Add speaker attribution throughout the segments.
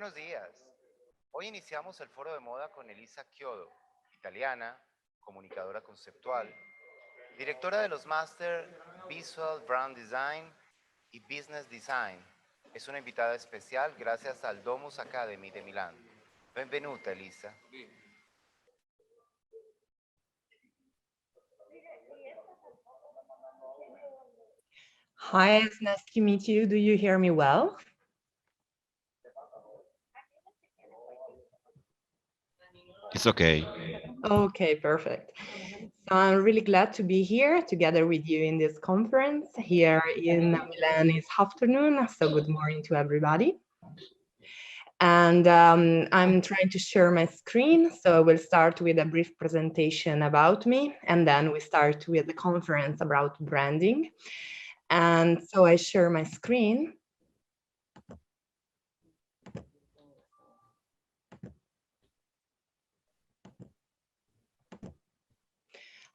Speaker 1: Buenos días. Hoy iniciamos el foro de moda con ELISA CHIODO, italiana, comunicadora conceptual, directora de los máster Visual Brand Design y Business Design. Es una invitada especial gracias al DOMUS Academy de Milano. Benvenuta, ELISA.
Speaker 2: Hi, it's nice to meet you. Do you hear me well?
Speaker 3: It's okay.
Speaker 2: Okay, perfect. So I'm really glad to be here together with you in this conference here in Milan this afternoon. So good morning to everybody. And I'm trying to share my screen. So we'll start with a brief presentation about me, and then we start with the conference about branding. And so I share my screen.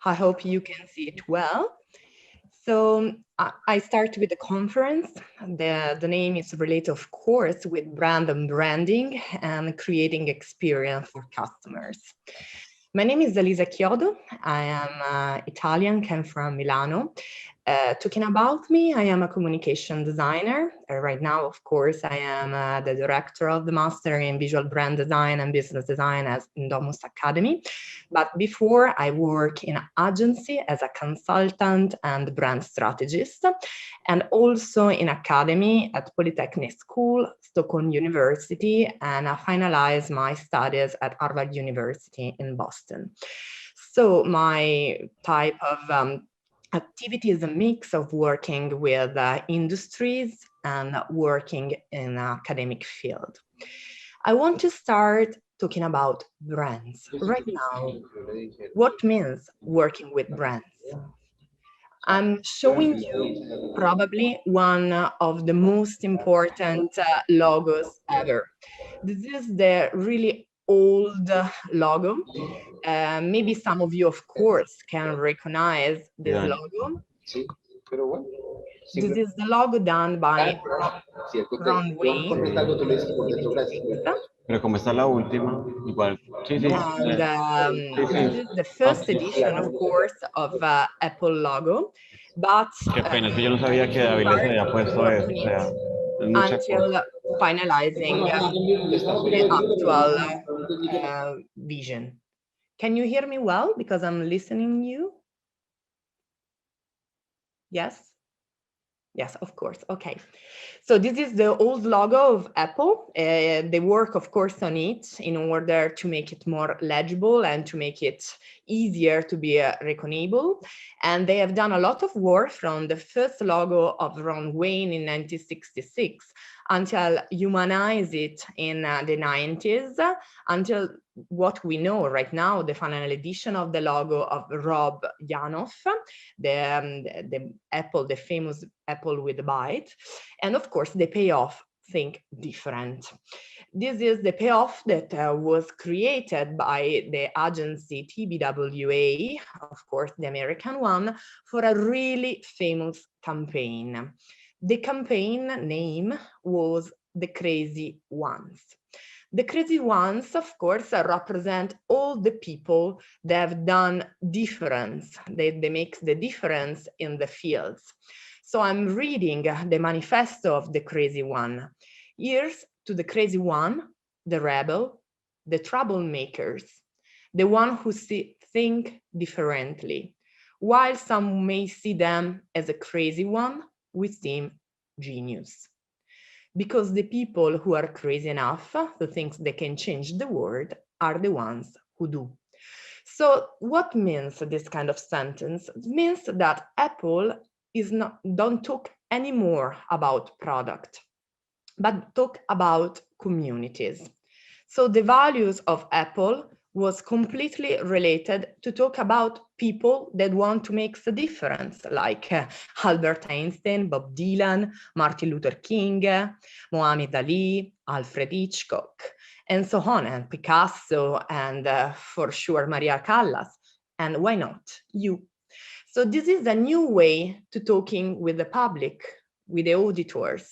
Speaker 2: I hope you can see it well. So I start with the conference. The name is related, of course, with brand and branding and creating experience for customers. My name is ELISA CHIODO. I am Italian, came from Milano. Talking about me, I am a communication designer. Right now, of course, I am the director of the master in visual brand design and business design in DOMUS Academy. But before, I work in an agency as a consultant and brand strategist, and also in academy at Politecnico School, Stockholm University, and I finalized my studies at Harvard University in Boston. So my type of activity is a mix of working with industries and working in an academic field. I want to start talking about brands right now. What means working with brands? I'm showing you probably one of the most important logos ever. This is the really old logo. Maybe some of you, of course, can recognize this logo. This is the logo done by Ron Wayne.
Speaker 3: Pero como está la última, igual. Sí, sí.
Speaker 2: And this is the first edition, of course, of Apple logo. But
Speaker 3: Qué pena, es que yo no sabía que David les había puesto eso. O sea, es mucha
Speaker 2: until finalizing the actual vision. Can you hear me well? Because I'm listening you. Yes? Yes, of course. Okay. So this is the old logo of Apple. They work, of course, on it in order to make it more legible and to make it easier to be recognizable. And they have done a lot of work from the first logo of Ron Wayne in 1966 until humanize it in the 90s, until what we know right now, the final edition of the logo of Rob Janoff, the Apple, the famous Apple with the bite. And of course, the payoff, think different. This is the payoff that was created by the agency TBWA, of course, the American one, for a really famous campaign. The campaign name was The Crazy Ones. The crazy ones, of course, represent all the people that have done difference. They make the difference in the fields. So I'm reading the manifesto of the crazy one. Here's to the crazy one, the rebel, the troublemakers, the one who think differently. While some may see them as a crazy one, we see genius. Because the people who are crazy enough to think they can change the world are the ones who do. So what means this kind of sentence? It means that Apple don't talk anymore about product, but talk about communities. So the values of Apple was completely related to talk about people that want to make a difference, like Albert Einstein, Bob Dylan, Martin Luther King, Muhammad Ali, Alfred Hitchcock, and so on, and Picasso, and for sure, Maria Callas, and why not you? So this is a new way to talking with the public, with the auditors.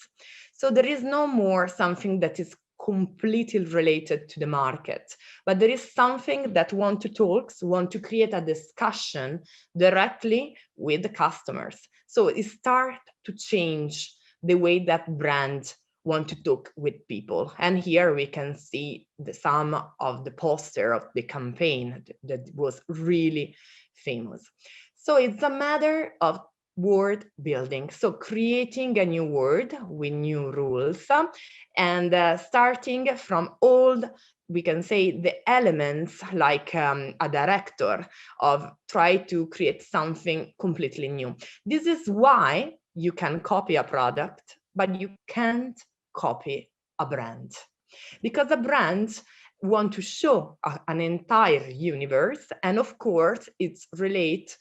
Speaker 2: So there is no more something that is completely related to the market, but there is something that want to create a discussion directly with the customers. So it starts to change the way that brands want to talk with people. And here we can see some of the poster of the campaign that was really famous. So it's a matter of word building. So creating a new word with new rules and starting from old, we can say the elements like a director of try to create something completely new. This is why you can copy a product, but you can't copy a brand, because a brand want to show an entire universe, and of course it's relate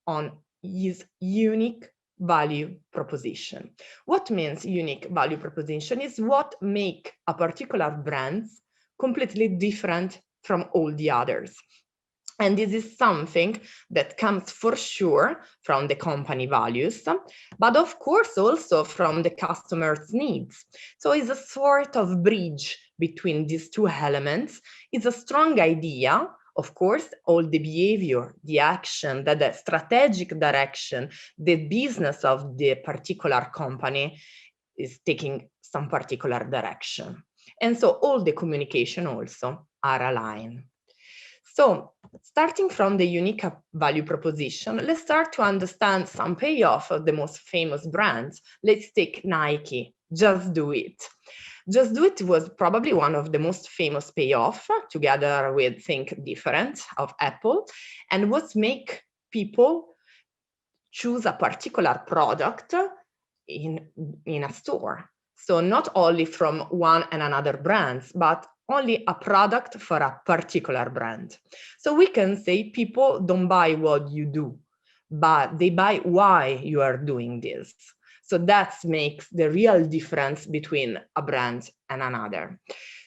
Speaker 2: on his unique value proposition. What means unique value proposition is what make a particular brand completely different from all the others. And this is something that comes for sure from the company values, but of course also from the customer's needs. So it's a sort of bridge between these two elements. It's a strong idea. Of course, all the behavior, the action, the strategic direction, the business of the particular company is taking some particular direction. And so all the communication also are aligned. So starting from the unique value proposition, let's start to understand some payoff of the most famous brands. Let's take Nike, Just Do It. Just Do It was probably one of the most famous payoff, together with Think Different of Apple, and what make people choose a particular product in a store. So not only from one and another brands, but only a product for a particular brand. So we can say people don't buy what you do, but they buy why you are doing this. So that makes the real difference between a brand and another.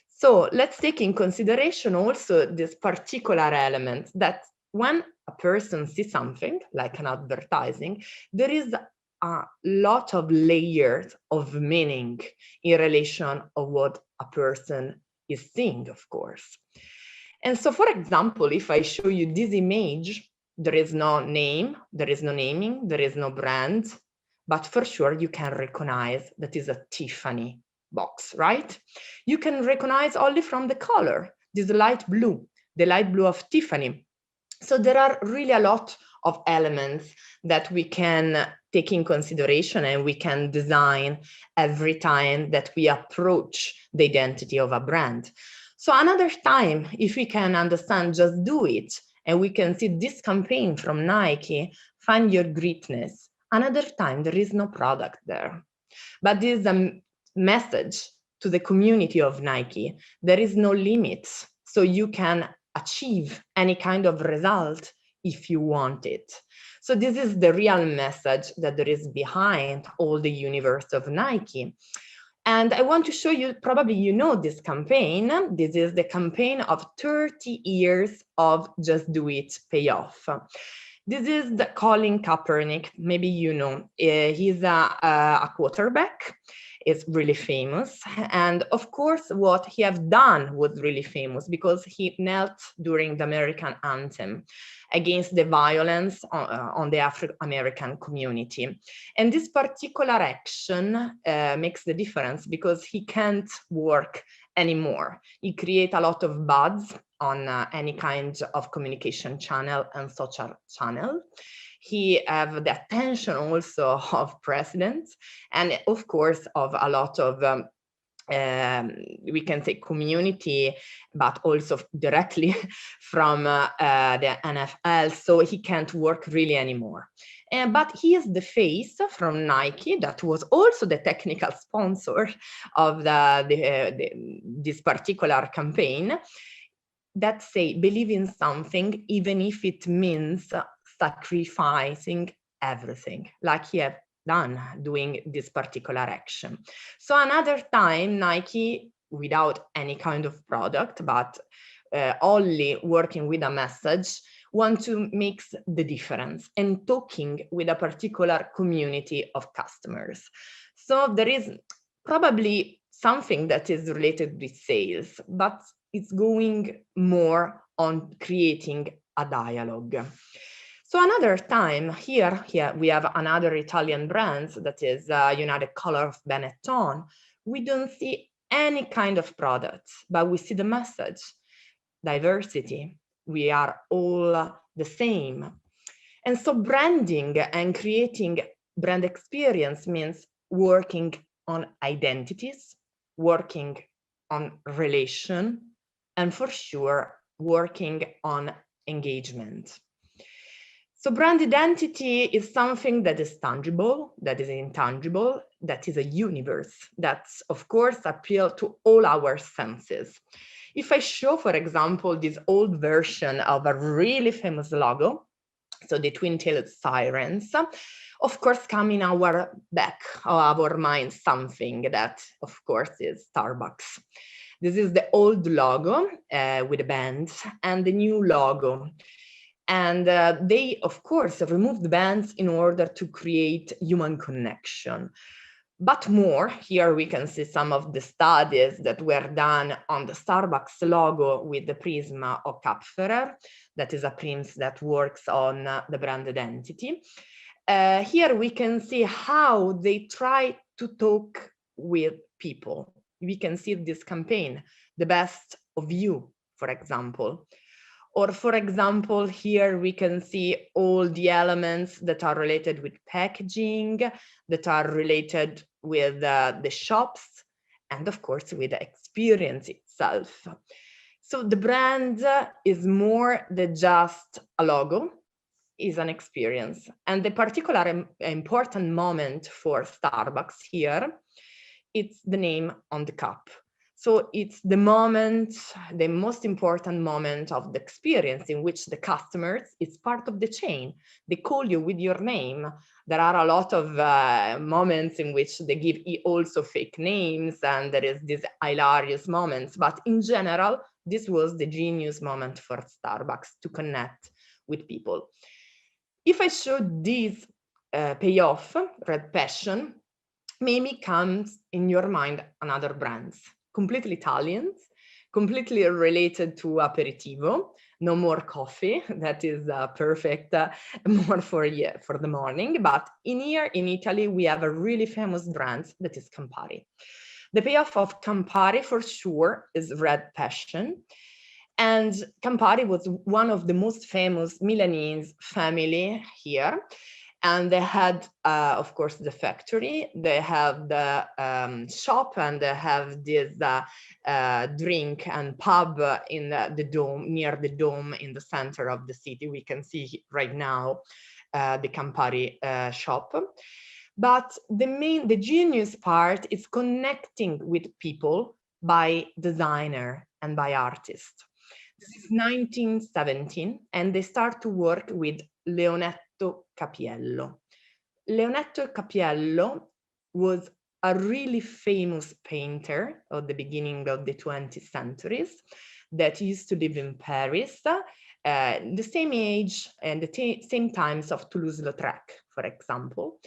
Speaker 2: So let's take in consideration also this particular element that when a person sees something like an advertising, there is a lot of layers of meaning in relation of what a person is seeing, of course. And so, for example, if I show you this image, there is no name, there is no naming, there is no brand, but for sure you can recognize that is a Tiffany box, right? You can recognize only from the color, this light blue, the light blue of Tiffany. So there are really a lot of elements that we can take in consideration and we can design every time that we approach the identity of a brand. So another time, if we can understand Just Do It, and we can see this campaign from Nike, Find Your Greatness. Another time, there is no product there, but this is a message to the community of Nike. There is no limits, so you can achieve any kind of result if you want it. So this is the real message that there is behind all the universe of Nike. And I want to show you, probably you know this campaign. This is the campaign of 30 years of Just Do It payoff. This is the Colin Kaepernick, maybe you know. He's a quarterback. It's really famous. And of course, what he have done was really famous because he knelt during the American anthem against the violence on the Afro-American community. And this particular action makes the difference because he can't work anymore. He creates a lot of buzz on any kind of communication channel and social channel. He have the attention also of presidents and of course of a lot of we can say community, but also directly from the NFL, so he can't work really anymore. But he is the face from Nike, that was also the technical sponsor of this particular campaign, that say, believe in something, even if it means sacrificing everything, like he have done doing this particular action. So another time, Nike, without any kind of product, but only working with a message, want to make the difference and talking with a particular community of customers. So there is probably something that is related with sales, but it's going more on creating a dialogue. So another time here we have another Italian brand that is United Color of Benetton. We don't see any kind of products, but we see the message, diversity. We are all the same. And so branding and creating brand experience means working on identities, working on relation, and for sure, working on engagement. So brand identity is something that is tangible, that is intangible, that is a universe, that of course appeal to all our senses. If I show, for example, this old version of a really famous logo, so the twin-tailed sirens, of course, come in our back of our mind something that, of course, is Starbucks. This is the old logo with a band and the new logo. And they, of course, removed the bands in order to create human connection. But more, here we can see some of the studies that were done on the Starbucks logo with the prism of Kapferer. That is a prince that works on the brand identity. Here we can see how they try to talk with people. We can see this campaign, the best of you, for example. Or for example, here we can see all the elements that are related with packaging, that are related with the shops, and of course with the experience itself. So the brand is more than just a logo, is an experience. And the particular important moment for Starbucks here, it's the name on the cup. So it's the moment, the most important moment of the experience in which the customers, it's part of the chain. They call you with your name. There are a lot of moments in which they give also fake names and there is these hilarious moments. But in general, this was the genius moment for Starbucks to connect with people. If I show this payoff, Red Passion, maybe comes in your mind another brands. Completely Italians, completely related to aperitivo, no more coffee, that is perfect more for the morning. But here in Italy, we have a really famous brand that is Campari. The payoff of Campari for sure is Red Passion. And Campari was one of the most famous Milanese family here. And they had, of course, the factory, they have the shop, and they have this drink and pub in the dome, near the dome in the center of the city. We can see right now the Campari shop. But the genius part is connecting with people by designer and by artist. This is 1917, and they start to work with Leonetto Capiello. Leonetto Capiello was a really famous painter of the beginning of the 20th centuries that used to live in Paris, the same age and the same times of Toulouse-Lautrec, for example.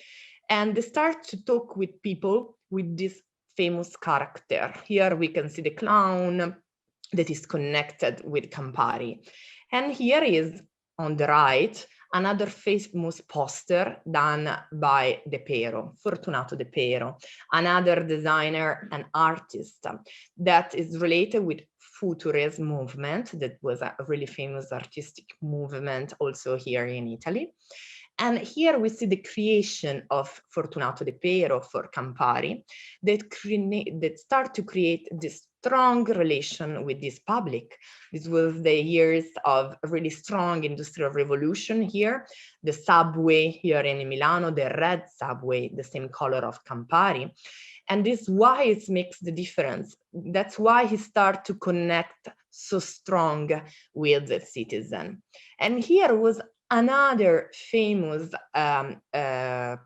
Speaker 2: And they start to talk with people with this famous character. Here we can see the clown that is connected with Campari. And here is, on the right, another famous poster done by De Pero, Fortunato De Pero, another designer and artist that is related with Futurism movement. That was a really famous artistic movement also here in Italy. And here we see the creation of Fortunato De Pero for Campari that start to create this strong relation with this public. This was the years of really strong industrial revolution here. The subway here in Milano, the red subway, the same color of Campari. And this is why it makes the difference. That's why he started to connect so strong with the citizen. And here was another famous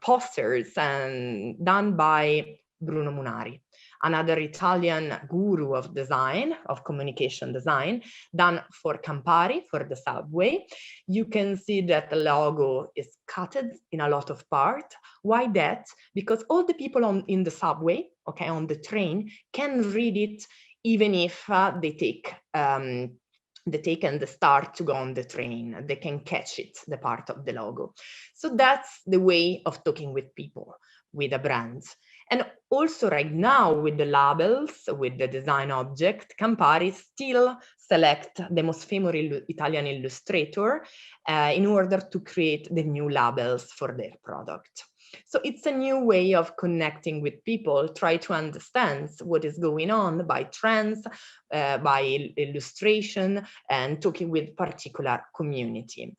Speaker 2: posters done by Bruno Munari, another Italian guru of design, of communication design, done for Campari, for the subway. You can see that the logo is cut in a lot of parts. Why that? Because all the people in the subway, okay, on the train can read it even if they take and start to go on the train. They can catch it, the part of the logo. So that's the way of talking with people, with a brand. And also right now with the labels, with the design object, Campari still select the most famous Italian illustrator in order to create the new labels for their product. So it's a new way of connecting with people, try to understand what is going on by trends, by illustration, and talking with particular community.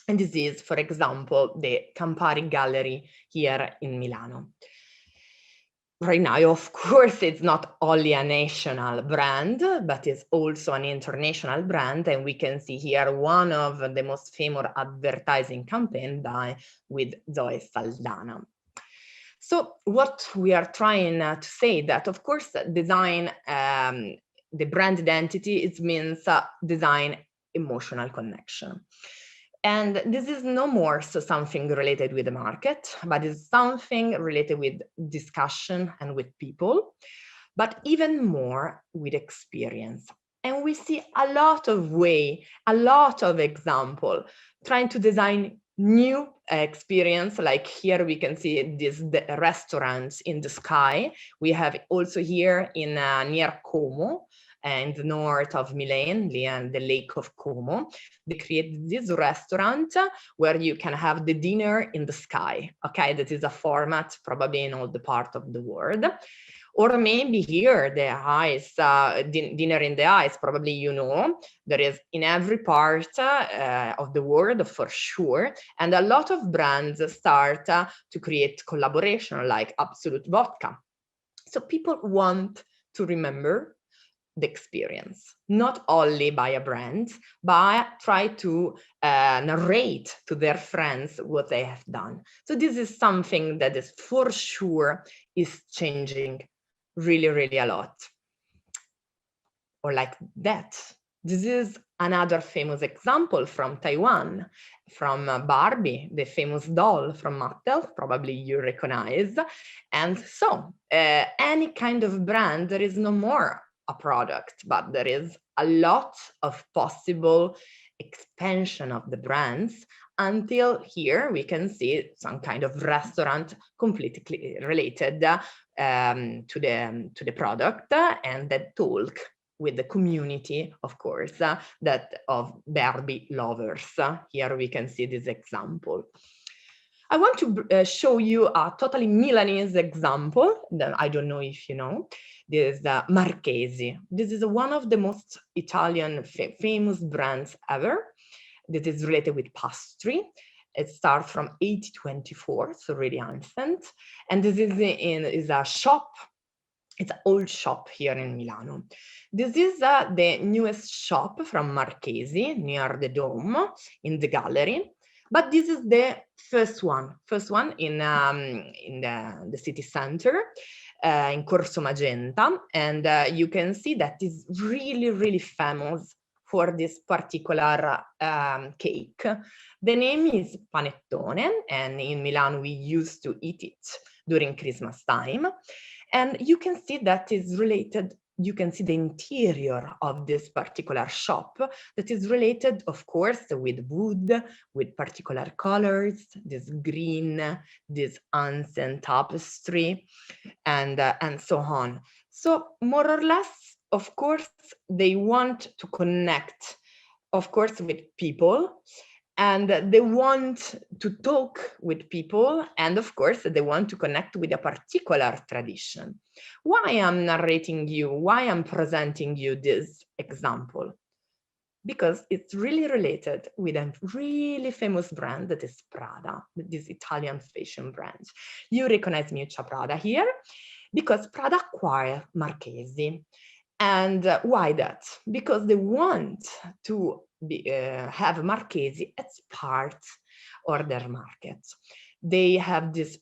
Speaker 2: And this is, for example, the Campari Gallery here in Milano. Right now, of course, it's not only a national brand, but it's also an international brand. And we can see here one of the most famous advertising campaign with Zoe Saldana. So what we are trying to say that, of course, design, the brand identity, it means design emotional connection. And this is no more so something related with the market, but it's something related with discussion and with people, but even more with experience. And we see a lot of example trying to design new experience. Like here we can see the restaurants in the sky. We have also here in near Como, and the north of Milan, the Lake of Como, they create this restaurant where you can have the dinner in the sky. Okay, that is a format probably in all the part of the world. Or maybe here, the ice, dinner in the ice, probably you know, there is in every part of the world for sure. And a lot of brands start to create collaboration like Absolute Vodka. So people want to remember the experience, not only by a brand, but try to narrate to their friends what they have done. So this is something that is for sure is changing really, really a lot. Or like that. This is another famous example from Taiwan, from Barbie, the famous doll from Mattel, probably you recognize. And so any kind of brand, there is no more a product, but there is a lot of possible expansion of the brands until here we can see some kind of restaurant completely related to the product and that talk with the community, of course, that of Barbie lovers. Here we can see this example. I want to show you a totally Milanese example that I don't know if you know. This is Marchese. This is one of the most Italian famous brands ever. That is related with pastry. It starts from 1824, so really ancient. And this is a shop. It's an old shop here in Milano. This is the newest shop from Marchese near the Dome in the gallery. But this is the first one in the city center in Corso Magenta. And you can see that it's really, really famous for this particular cake. The name is panettone, and in Milan we used to eat it during Christmas time. And you can see that is related, you can see the interior of this particular shop that is related, of course, with wood, with particular colors, this green, this ancient tapestry, and so on. So more or less, of course, they want to connect, of course, with people, and they want to talk with people, and of course, they want to connect with a particular tradition. Why I'm narrating you, why I'm presenting you this example? Because it's really related with a really famous brand that is Prada, this Italian fashion brand. You recognize Miuccia Prada here, because Prada acquired Marchese. And why that? Because they want to have Marchese as part of their market. They have this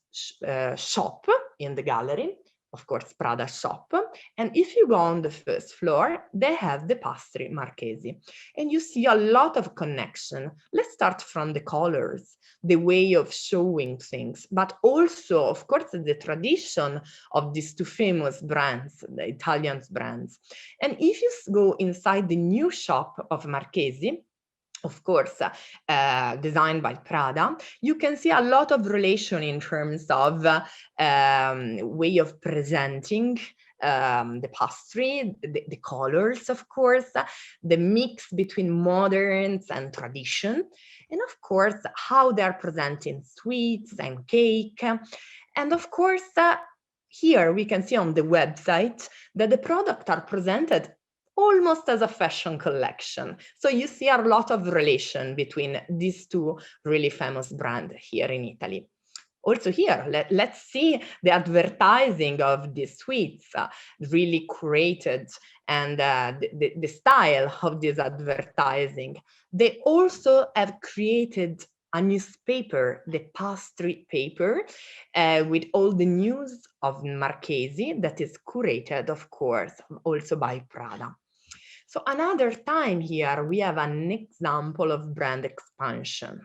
Speaker 2: shop in the gallery of course, Prada shop. And if you go on the first floor, they have the pastry Marchese. And you see a lot of connection. Let's start from the colors, the way of showing things, but also, of course, the tradition of these two famous brands, the Italian brands. And if you go inside the new shop of Marchese, of course, designed by Prada, you can see a lot of relation in terms of way of presenting the pastry, the colors, of course, the mix between moderns and tradition, and of course, how they're presenting sweets and cake. And of course, here we can see on the website that the products are presented almost as a fashion collection. So you see a lot of relation between these two really famous brands here in Italy. Also here, let's see the advertising of the sweets, really created, and the style of this advertising. They also have created a newspaper, the pastry paper, with all the news of Marchese that is curated, of course, also by Prada. So another time here, we have an example of brand expansion.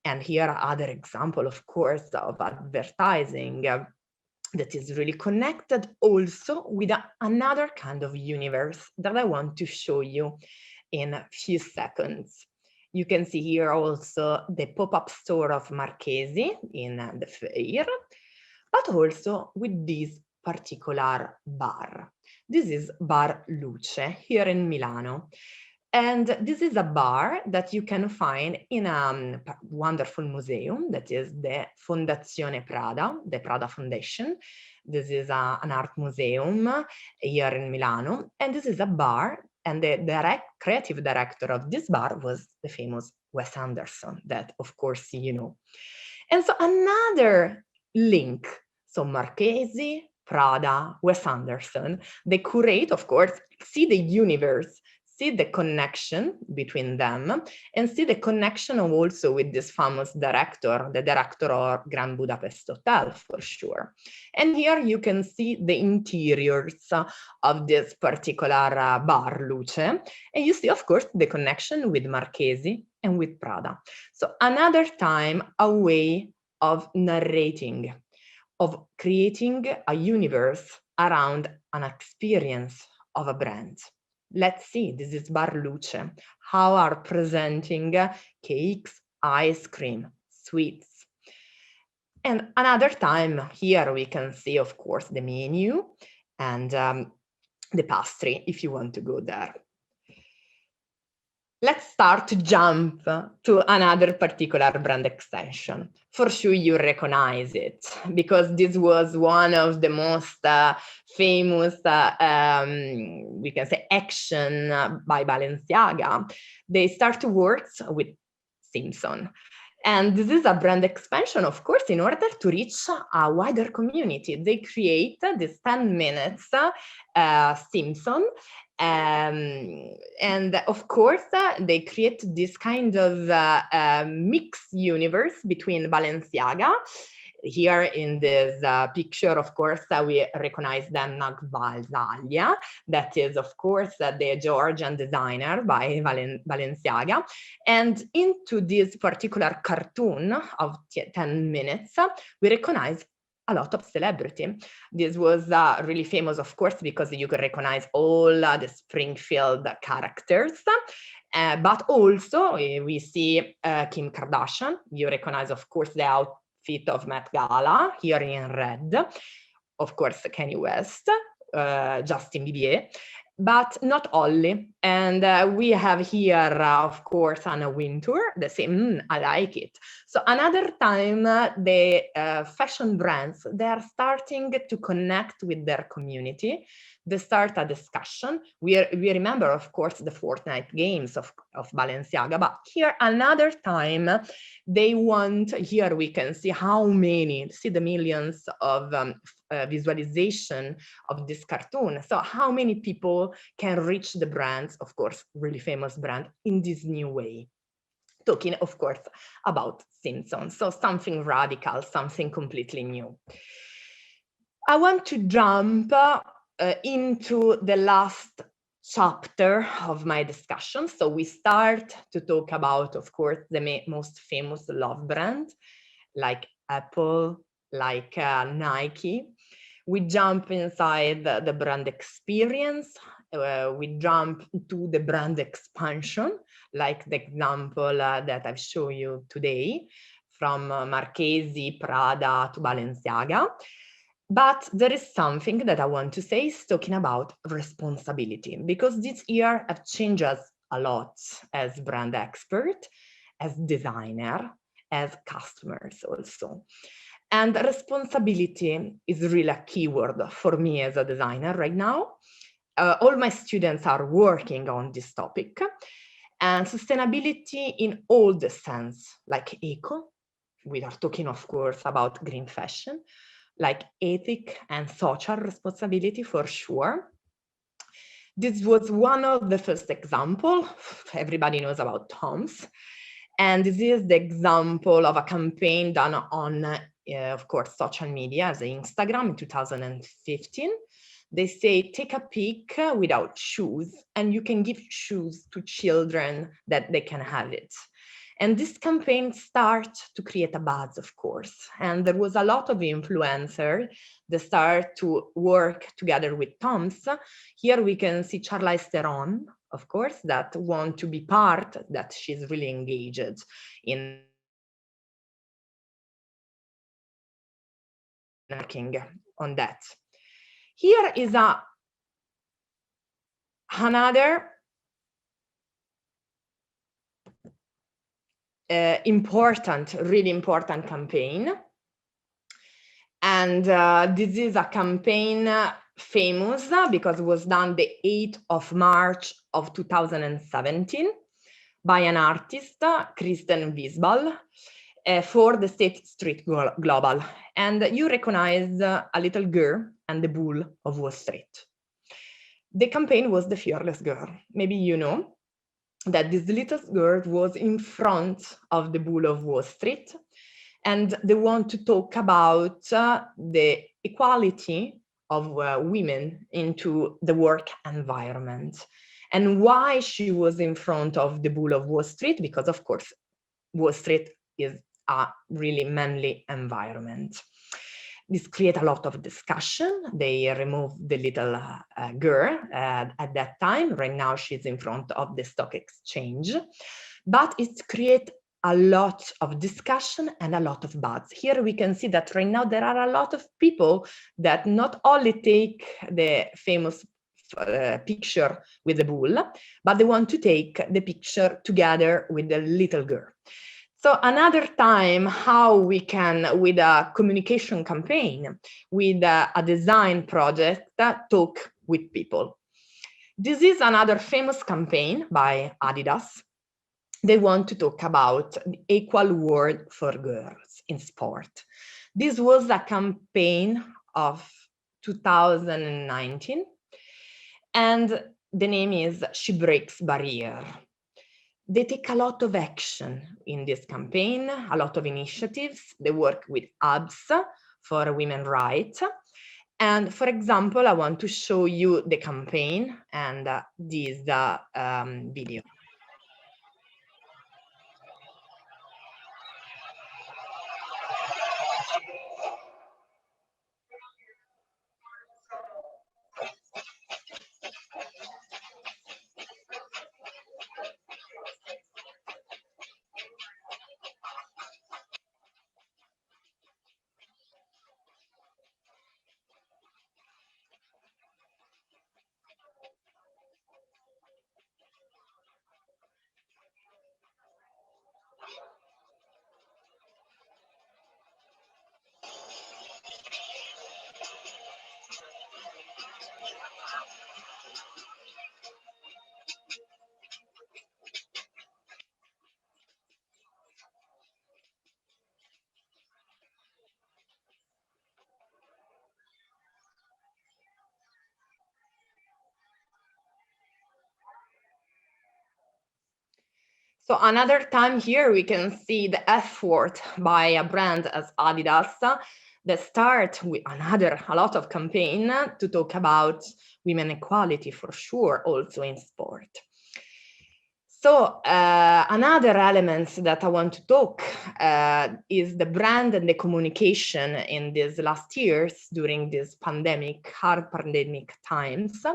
Speaker 2: And here are other example, of course, of advertising that is really connected also with another kind of universe that I want to show you in a few seconds. You can see here also the pop-up store of Marchese in the fair, but also with this particular bar. This is Bar Luce here in Milano. And this is a bar that you can find in a wonderful museum that is the Fondazione Prada, the Prada Foundation. This is an art museum here in Milano. And this is a bar, and the creative director of this bar was the famous Wes Anderson, that of course you know. And so another link, so Marchese, Prada, Wes Anderson, they curate, of course, see the universe, see the connection between them, and see the connection also with this famous director, the director of Grand Budapest Hotel, for sure. And here you can see the interiors of this particular bar, Luce, and you see, of course, the connection with Marchese and with Prada. So another time, a way of narrating, of creating a universe around an experience of a brand. Let's see, this is Bar Luce, how are presenting cakes, ice cream, sweets. And another time, here we can see, of course, the menu and the pastry, if you want to go there. Let's start to jump to another particular brand extension. For sure you recognize it, because this was one of the most famous, we can say, action by Balenciaga. They start to work with Simpson. And this is a brand expansion, of course, in order to reach a wider community. They create this 10 minutes Simpson. And of course, they create this kind of mixed universe between Balenciaga. Here in this picture, of course, we recognize them Nagvalzalia. That is, of course, the Georgian designer by Balenciaga. And into this particular cartoon of 10 minutes, we recognize a lot of celebrity. This was really famous, of course, because you could recognize all the Springfield characters. But also we see Kim Kardashian. You recognize, of course, the outfit of Met Gala here in red. Of course, Kanye West, Justin Bieber. But not only. And we have here, of course, Anna Wintour, the same, I like it. So another time, the fashion brands, they are starting to connect with their community. They start a discussion. We remember, of course, the Fortnite games of Balenciaga, but here another time, they want, here we can see how many, see the millions of visualization of this cartoon. So how many people can reach the brands, of course, really famous brand, in this new way? Talking, of course, about Simpsons. So something radical, something completely new. I want to jump into the last chapter of my discussion. So we start to talk about, of course, the most famous love brand, like Apple, like Nike. We jump inside the brand experience. We jump to the brand expansion, like the example that I've shown you today, from Marchese, Prada to Balenciaga. But there is something that I want to say, is talking about responsibility, because this year have changed us a lot as brand expert, as designer, as customers also. And responsibility is really a keyword for me as a designer right now. All my students are working on this topic. And sustainability in all the sense, like eco, we are talking, of course, about green fashion, like ethic and social responsibility for sure. This was one of the first example. Everybody knows about Tom's. And this is the example of a campaign done on, of course, social media as Instagram in 2015. They say, take a pic without shoes, and you can give shoes to children that they can have it. And this campaign started to create a buzz, of course. And there was a lot of influencers that start to work together with Tom's. Here we can see Charlize Theron, of course, that want to be part, that she's really engaged in working on that. Here is another really important campaign. And this is a campaign famous because it was done the 8th of March of 2017 by an artist, Kristen Wiesball, for the State Street Global. And you recognize a little girl and the bull of Wall Street. The campaign was the Fearless Girl. Maybe you know that this little girl was in front of the bull of Wall Street, and they want to talk about the equality of women into the work environment. And why she was in front of the bull of Wall Street? Because, of course, Wall Street is a really manly environment. This created a lot of discussion. They removed the little girl at that time. Right now, she's in front of the stock exchange. But it created a lot of discussion and a lot of buzz. Here we can see that right now there are a lot of people that not only take the famous picture with the bull, but they want to take the picture together with the little girl. So another time how we can, with a communication campaign, with a design project, talk with people. This is another famous campaign by Adidas. They want to talk about the equal world for girls in sport. This was a campaign of 2019, and the name is She Breaks Barrier. They take a lot of action in this campaign, a lot of initiatives. They work with hubs for women's rights. And for example, I want to show you the campaign and this video. So another time here we can see the effort by a brand as Adidas that start with a lot of campaign to talk about women equality, for sure, also in sport. So another element that I want to talk is the brand and the communication in these last years during this hard pandemic times.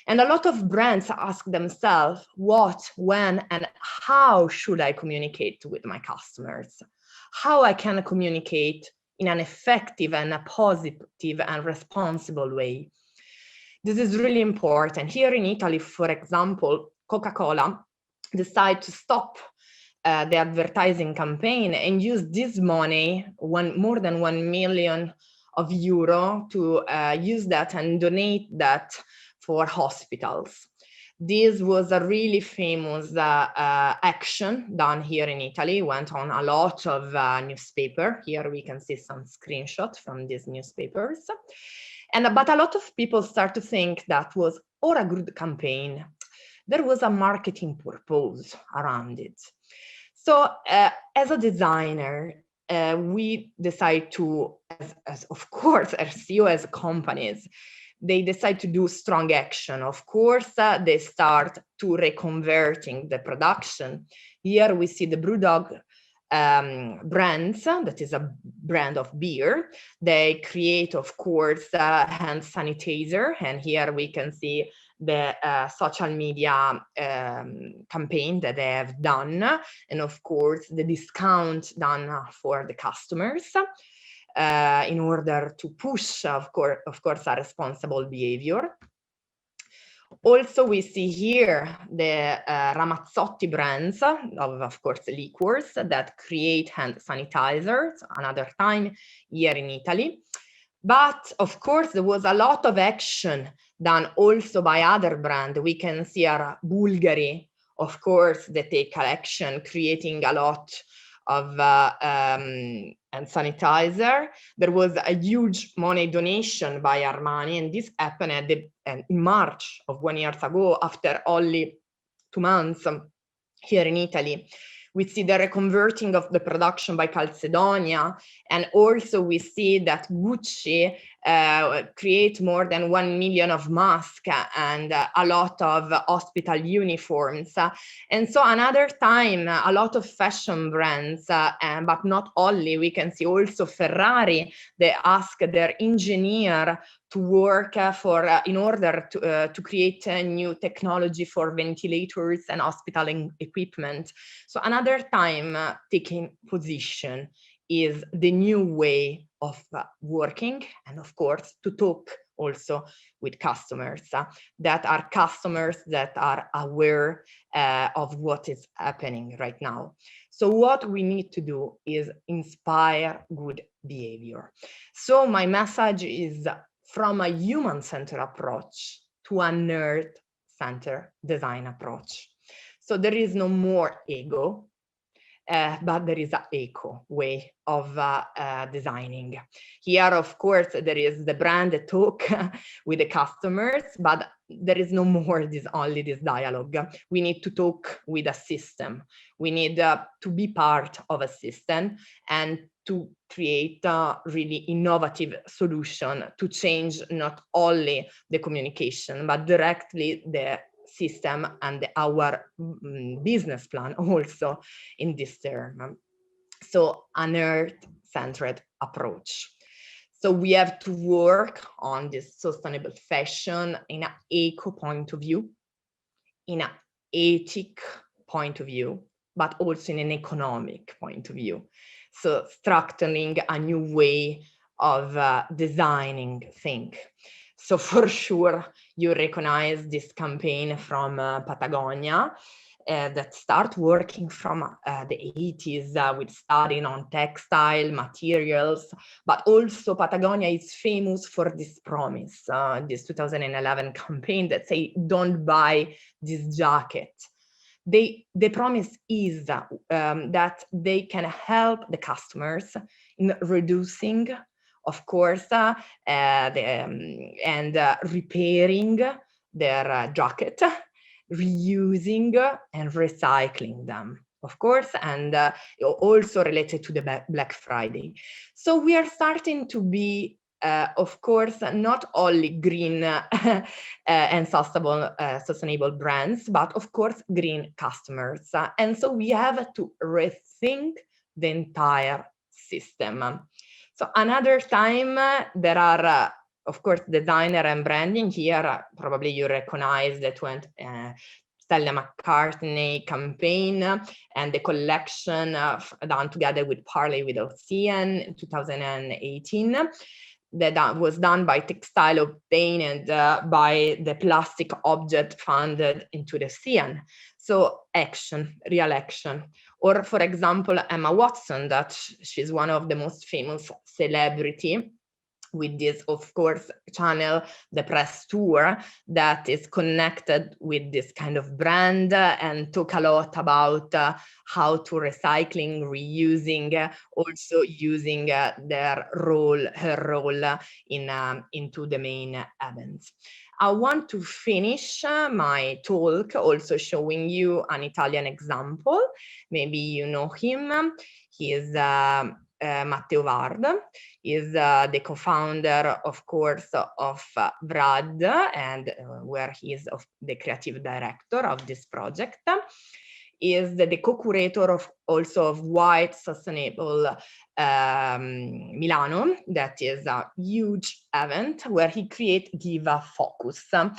Speaker 2: And a lot of brands ask themselves, what, when, and how should I communicate with my customers? How I can communicate in an effective and a positive and responsible way. This is really important. Here in Italy, for example, Coca-Cola decided to stop the advertising campaign and use this money, more than 1 million euro, to use that and donate that for hospitals. This was a really famous action done here in Italy, went on a lot of newspaper. Here we can see some screenshots from these newspapers. But a lot of people start to think that was or a good campaign. There was a marketing purpose around it. So as a designer, we decide to, as of course, as CEO, as companies, they decide to do strong action. Of course, they start to reconverting the production. Here we see the Brewdog brands, that is a brand of beer. They create, of course, hand sanitizer, and here we can see the social media campaign that they have done, and of course the discount done for the customers in order to push, of course, a responsible behavior. Also, we see here the Ramazzotti brands of course, liquors that create hand sanitizers, another time here in Italy. But of course, there was a lot of action done also by other brands. We can see our Bulgari, of course, they take action, creating a lot of and sanitizer. There was a huge money donation by Armani, and this happened in March of 1 year ago, after only 2 months here in Italy. We see the reconverting of the production by Calzedonia, and also we see that Gucci create more than 1 million of masks and a lot of hospital uniforms. And so another time, a lot of fashion brands, but not only, we can see also Ferrari, they ask their engineer to work in order to create a new technology for ventilators and hospital equipment. So another time taking position is the new way of working, and of course to talk also with customers that are aware of what is happening right now. So what we need to do is inspire good behavior. So my message is from a human-centered approach to a nerd-centered design approach. So there is no more ego, but there is an eco way of designing. Here, of course, there is the brand talk with the customers, but there is no more only this dialogue. We need to talk with a system. We need to be part of a system and to create a really innovative solution to change not only the communication, but directly the system and our business plan also in this term. So a nerd-centered approach. So we have to work on this sustainable fashion in an eco point of view, in an ethic point of view, but also in an economic point of view. So structuring a new way of designing things. So for sure, you recognize this campaign from Patagonia that start working from the 80s with studying on textile materials, but also Patagonia is famous for this promise, this 2011 campaign that say, don't buy this jacket. The promise is that they can help the customers in reducing, of course, and repairing their jacket, reusing and recycling them, of course, and also related to the Black Friday. So we are starting to be, of course, not only green and sustainable brands, but of course, green customers. And so we have to rethink the entire system. So another time, there are, of course, designer and branding here. Probably you recognize the Stella McCartney campaign and the collection done together with Parley with Ocean in 2018. That was done by textile obtained by the plastic object founded into the ocean. So action, real action. Or for example, Emma Watson, that she's one of the most famous celebrity with this, of course, channel, the press tour, that is connected with this kind of brand and talk a lot about how to recycling, reusing, also using her role into the main events. I want to finish my talk also showing you an Italian example. Maybe you know him. He is Matteo Vard. Is the co-founder, of course, of Vrad, and where he is the creative director of this project. Is the co-curator of also of White Sustainable Milano. That is a huge event where he creates Give a Focus. The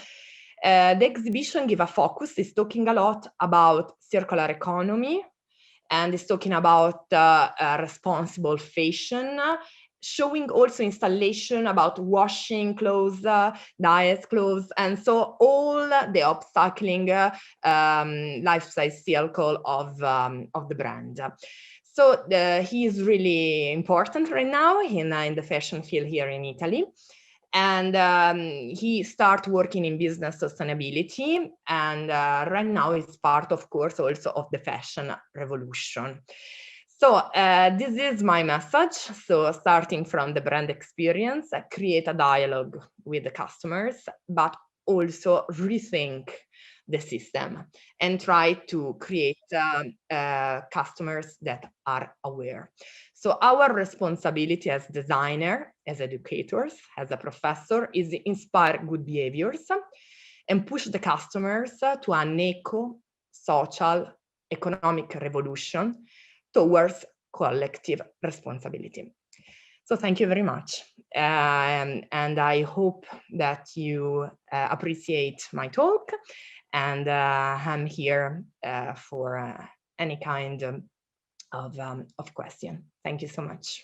Speaker 2: exhibition Give a Focus is talking a lot about circular economy, and is talking about responsible fashion, showing also installation about washing clothes, dyes clothes, and so all the upcycling lifestyle cycle of the brand. So he is really important right now in the fashion field here in Italy. And he started working in business sustainability, and right now is part, of course, also of the fashion revolution. So this is my message. So starting from the brand experience, create a dialogue with the customers, but also rethink the system and try to create customers that are aware. So our responsibility as designer, as educators, as a professor, is to inspire good behaviors and push the customers to an eco-social economic revolution towards collective responsibility. So thank you very much. And I hope that you appreciate my talk, and I'm here for any kind of question. Thank you so much.